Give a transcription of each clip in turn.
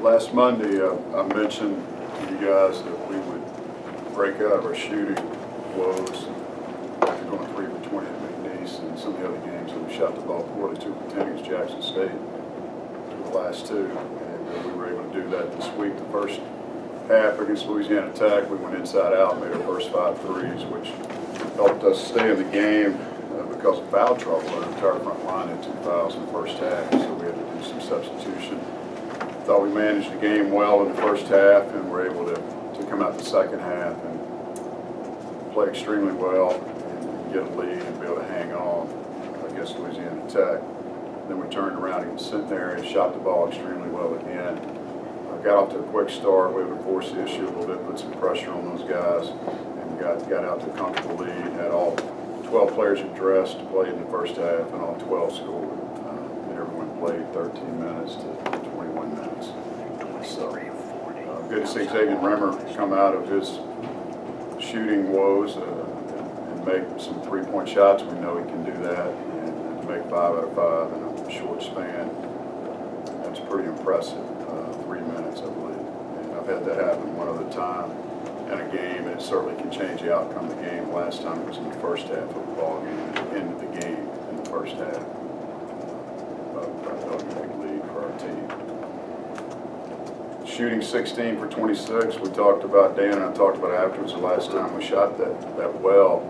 Last Monday, I mentioned to you guys that we would break out of our shooting woes after going 3 for 20 at McNeese and some of the other games that we shot the ball poorly, 2 for 10 against Jackson State for the last two. And we were able to do that this week. The first half against Louisiana Tech, we went inside out, made our first 5 threes, which helped us stay in the game because of foul trouble. Our entire front line had 2 fouls in the first half, so we had to do some substitution. Thought we managed the game well in the first half, and were able to come out the second half and play extremely well and get a lead and be able to hang on against Louisiana Tech. Then we turned around against Centenary and shot the ball extremely well again. Got off to a quick start. We were able to force the issue a little bit, put some pressure on those guys, and got out to a comfortable lead. Had all 12 players addressed, played in the first half, and all 12 scored. And everyone played 13 minutes to 21 minutes. So good to see Xavier Remmer come out of his shooting woes and make some 3-point shots. We know he can do that, and to make 5 out of 5 in a short span, that's pretty impressive. 3 minutes, I believe. And I've had that happen one other time in a game, and it certainly can change the outcome of the game. Last time it was in the first half of the ball game, and it ended the game in the first half. But a big lead for our team. Shooting 16 for 26, we talked about, Dan and I talked about afterwards the last time we shot that well.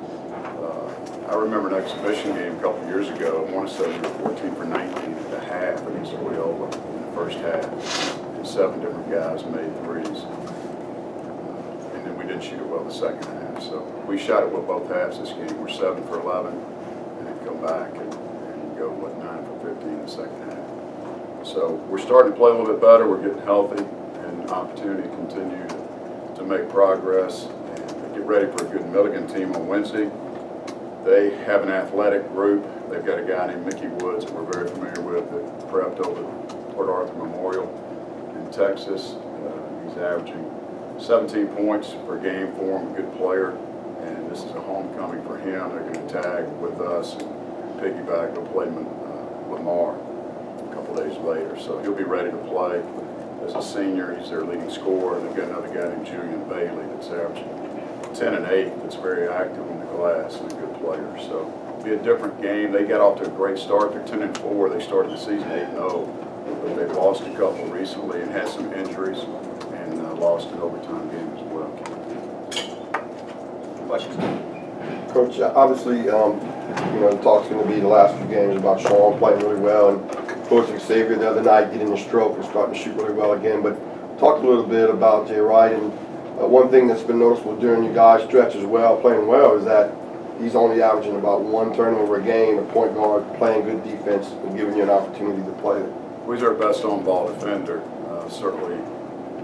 I remember an exhibition game a couple of years ago. I want to say we were 14 for 19 at the half against Loyola in the first half. 7 different guys made threes, and then we didn't shoot it well the second half. So we shot it well both halves this game. We're 7 for 11, and then come back and go 9 for 15 in the second half. So we're starting to play a little bit better. We're getting healthy, and opportunity to continue to make progress and get ready for a good Milligan team on Wednesday. They have an athletic group. They've got a guy named Mickey Woods that we're very familiar with that prepped over Port Arthur Memorial in Texas. He's averaging 17 points per game for him, a good player, and this is a homecoming for him. They're going to tag with us and piggyback. They'll play Lamar a couple days later, so he'll be ready to play. As a senior, he's their leading scorer, and they've got another guy named Julian Bailey that's averaging 10 and 8, that's very active in the glass and a good player. So it'll be a different game. They got off to a great start. They're 10 and 4. They started the season 8-0. But they've lost a couple recently and had some injuries, and lost an overtime game as well. Questions? Coach, obviously, the talk's going to be the last few games about Sean playing really well, and Coach Xavier the other night getting a stroke and starting to shoot really well again. But talk a little bit about Jay Wright, and one thing that's been noticeable during you guys' stretch as well, playing well, is that he's only averaging about 1 turnover a game, a point guard, playing good defense, and giving you an opportunity to play it. He's our best on-ball defender. Certainly,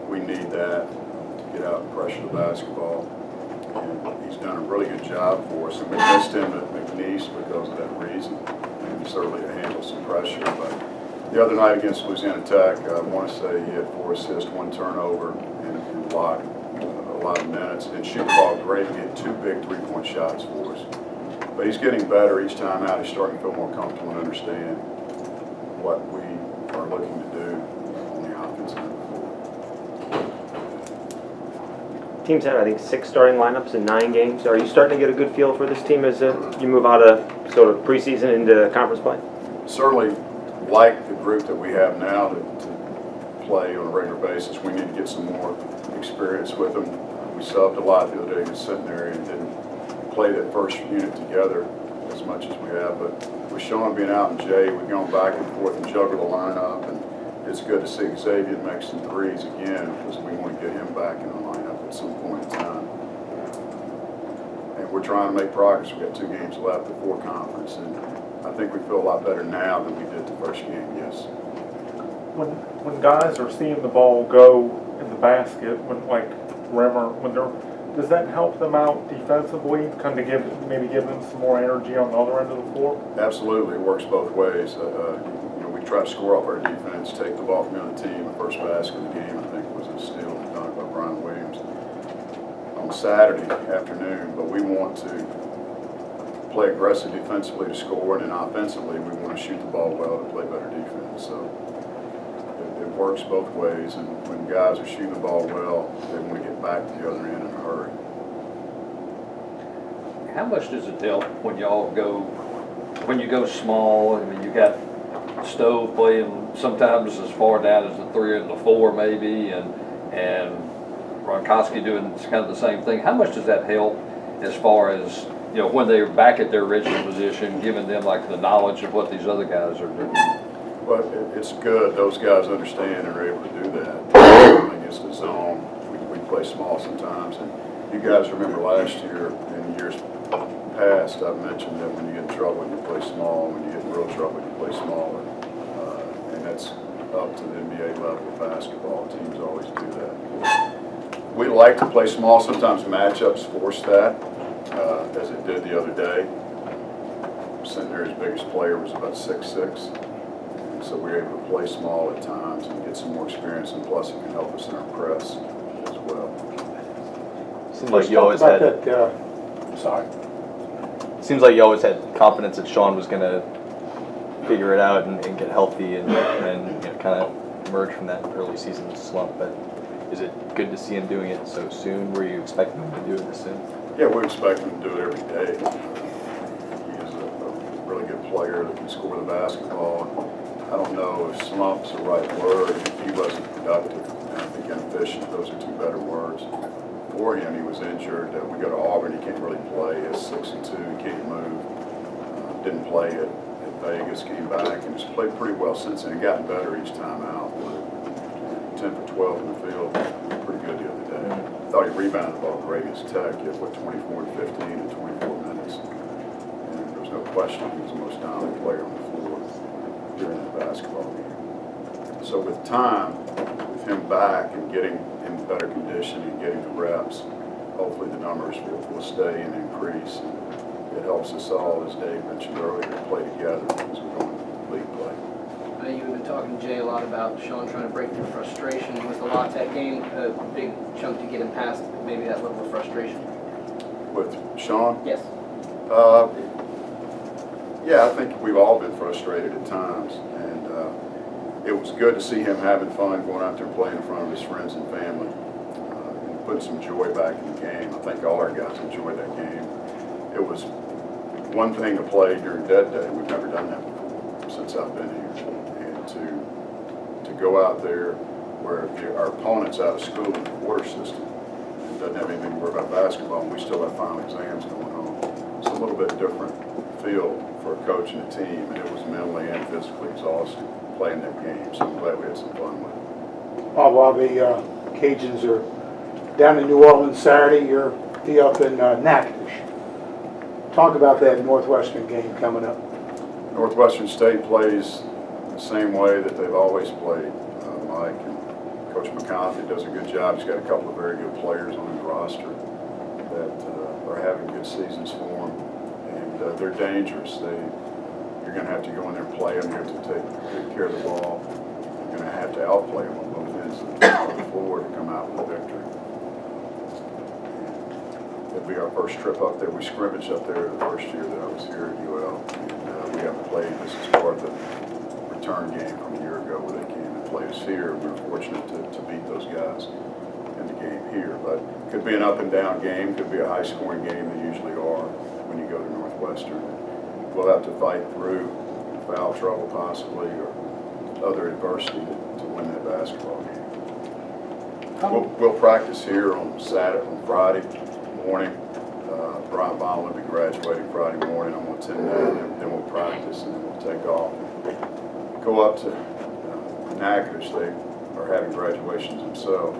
we need that to get out and pressure the basketball. And he's done a really good job for us. And we missed him at McNeese because of that reason. And certainly to handle some pressure. But the other night against Louisiana Tech, I want to say he had 4 assists, 1 turnover, and a lot of minutes. And shoot the ball great. He had 2 big 3-point shots for us. But he's getting better each time out. He's starting to feel more comfortable and understand what we are looking to do on the offensive end. Team's had, I think, 6 starting lineups in 9 games. Are you starting to get a good feel for this team as you move out of sort of preseason into conference play? Certainly like the group that we have now to play on a regular basis. We need to get some more experience with them. We subbed a lot the other day against Centenary and didn't play that first unit together as much as we have, but with Sean being out and Jay, we've gone back and forth and juggled the lineup, and it's good to see Xavier make some threes again because we want to get him back in the lineup at some point in time. And we're trying to make progress. We've got 2 games left before conference, and I think we feel a lot better now than we did the first game, yes. When guys are seeing the ball go in the basket, like Remmer, does that help them out defensively, kind of give them some more energy on the other end of the floor? Absolutely, it works both ways. We try to score off our defense, take the ball from the other team. The first basket of the game, I think, was a steal done by Brian Williams on Saturday afternoon. But we want to play aggressive defensively to score, and then offensively, we want to shoot the ball well to play better defense. So it works both ways, and when guys are shooting the ball well, they want to get back to the other end in a hurry. How much does it help when y'all go, when you go small? I mean, you got Stove playing sometimes as far down as the 3 and the 4 maybe, and Gronkowski doing kind of the same thing. How much does that help as far as, you know, when they're back at their original position, giving them like the knowledge of what these other guys are doing? But it's good. Those guys understand and are able to do that. Against the zone, we play small sometimes. And you guys remember last year and years past, I've mentioned that when you get in trouble, you play small. When you get in real trouble, you play smaller. And that's up to the NBA level of basketball. Teams always do that. We like to play small. Sometimes matchups force that, as it did the other day. Centenarian's biggest player was about 6'6". So we were able to play small at times and get some more experience, and plus it can help us in our press as well. Seems like you always had. Sorry. Seems like you always had confidence that Sean was going to figure it out and get healthy and you know, kind of emerge from that early season slump. But is it good to see him doing it so soon? Were you expecting him to do it this soon? Yeah, we expect him to do it every day. He is a really good player that can score the basketball. I don't know if slump's the right word. He wasn't productive. I think inefficient. Those are two better words. For him, he was injured. We go to Auburn. He can't really play. He's 6'2". He can't move. Didn't play at Vegas. Came back and has played pretty well since then. Gotten better each time out. 10 for 12 in the field. Pretty good the other day. Thought he rebounded the ball great against Tech. He had 24 and 15 in 24 minutes. And there was no question he was the most dominant player on the floor during the basketball game. So with time, with him back and getting in better condition and getting the reps, hopefully the numbers will stay and increase. And it helps us all, as Dave mentioned earlier, to play together as we go into league play. You've been talking to Jay a lot about Sean trying to break through frustration. Was the La Tech game a big chunk to get him past maybe that level of frustration? With Sean? Yes. Yeah, I think we've all been frustrated at times, and it was good to see him having fun, going out there and playing in front of his friends and family, and putting some joy back in the game. I think all our guys enjoyed that game. It was one thing to play during dead day. We've never done that before since I've been here, and to go out there where our opponent's out of school in the quarter system and doesn't have anything to worry about basketball, and we still have final exams going on. It's a little bit different feel for a coach and a team, and it was mentally and physically exhausting playing that game, so I'm glad we had some fun with it. While the Cajuns are down in New Orleans Saturday, you're up in Natchitoches. Talk about that Northwestern game coming up. Northwestern State plays the same way that they've always played, Mike, and Coach McConaughey does a good job. He's got a couple of very good players on his roster that are having good seasons for him. And they're dangerous. You're going to have to go in there and play them. You have to take good care of the ball. You're going to have to outplay them on both ends of the floor to come out with a victory. It'll be our first trip up there. We scrimmaged up there the first year that I was here at UL. And we haven't played. This is part of the return game from a year ago where they came and played us here. We were fortunate to beat those guys in the game here. But it could be an up and down game. Could be a high scoring game. They usually are when you go to Northwestern. We'll have to fight through foul trouble possibly or other adversity to win that basketball game. We'll practice here on Friday morning. Brian Bond will be graduating Friday morning. I'm going to attend that, and then we'll practice, and then we'll take off. Go up to Natchitoches. They are having graduations themselves,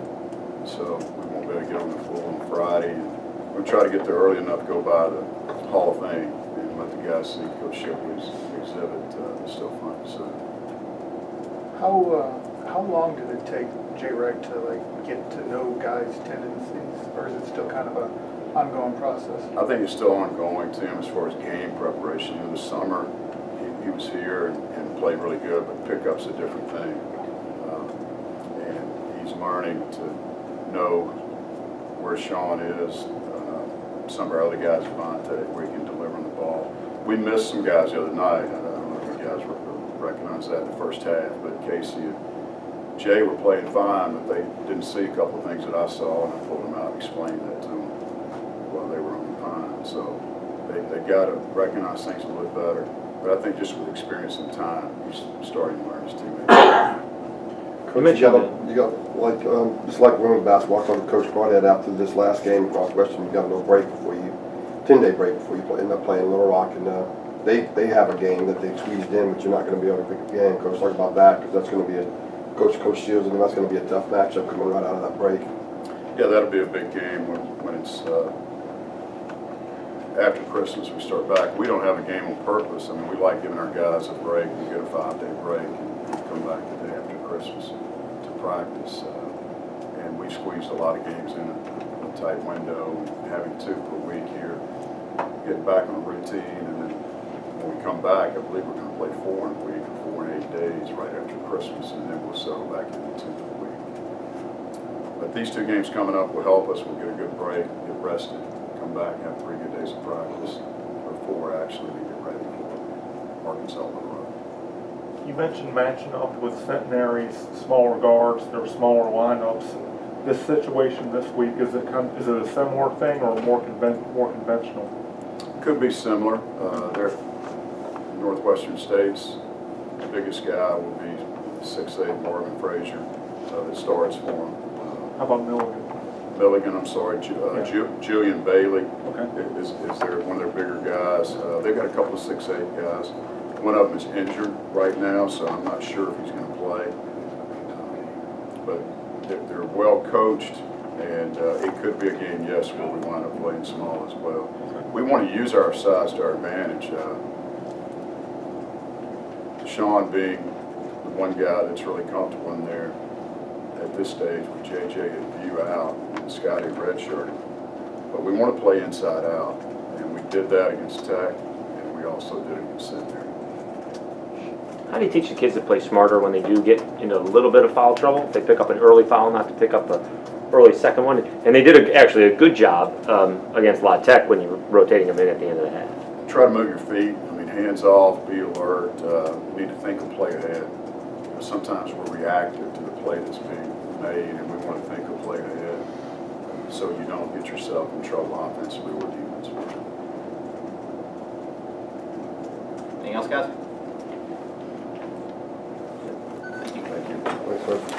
so we won't be able to get on the floor on Friday. And we'll try to get there early enough to go by the Hall of Fame and let the guys see Coach Shipley's exhibit. It's still fun to see. How long did it take J-Rec to get to know guys' tendencies, or is it still kind of a ongoing process? I think it's still ongoing, Tim, as far as game preparation. In the summer, he was here and played really good, but pickup's a different thing. And he's learning to know where Sean is. Some of our other guys, Vontae, where he can deliver on the ball. We missed some guys the other night. I don't know if you guys recognize that in the first half, but Casey Jay were playing fine, but they didn't see a couple of things that I saw, and I pulled them out and explained that to them while they were on the pine. So they got to recognize things a little bit better. But I think just with experience and time, he's starting to learn his teammates. Coach, you got like just like women's basketball. I talked to Coach Crawdad after this last game across Western. You got a little break before you 10-day break before you end up playing Little Rock, and they have a game that they squeezed in, but you're not going to be able to pick a game. Coach, talk about that because that's going to be a Coach Shields, and that's going to be a tough matchup coming right out of that break. Yeah, that'll be a big game when it's after Christmas. We start back. We don't have a game on purpose. I mean, we like giving our guys a break. We get a 5-day break and come back the day after Christmas to practice. And we squeezed a lot of games in a tight window, having 2 per week here, getting back on a routine, and then when we come back, I believe we're going to play 4 in a week, 4 and 8 days right after Christmas, and then we'll settle back into 2 per week. But these 2 games coming up will help us. We'll get a good break, get rested, come back and have 3 good days of practice, or 4 actually, to get ready for Arkansas on the road. You mentioned matching up with Centenary's smaller guards, their smaller lineups. This situation this week, is it a similar thing or more conventional? Could be similar. They're Northwestern State's biggest guy will be 6'8" Marlin Frazier that starts for them. How about Milligan? Milligan, I'm sorry, Julian Bailey Okay. is one of their bigger guys. They've got a couple of 6'8" guys. One of them is injured right now, so I'm not sure if he's going to play. But they're well coached, and it could be a game, yes, where we wind up playing small as well. We want to use our size to our advantage. Sean being the one guy that's really comfortable in there at this stage with JJ and View out and Scotty redshirting. But we want to play inside out, and we did that against Tech, and we also did it against Centenary. How do you teach the kids to play smarter when they do get into a little bit of foul trouble? If they pick up an early foul, not to pick up an early second one. And they did actually a good job against La Tech when you were rotating them in at the end of the half. Try to move your feet. I mean, hands off, be alert. Need to think and play ahead. Sometimes we're reactive to the play that's being made, and we want to think and play ahead so you don't get yourself in trouble offensively or defensively. Anything else, guys? Thank you. Thanks, sir.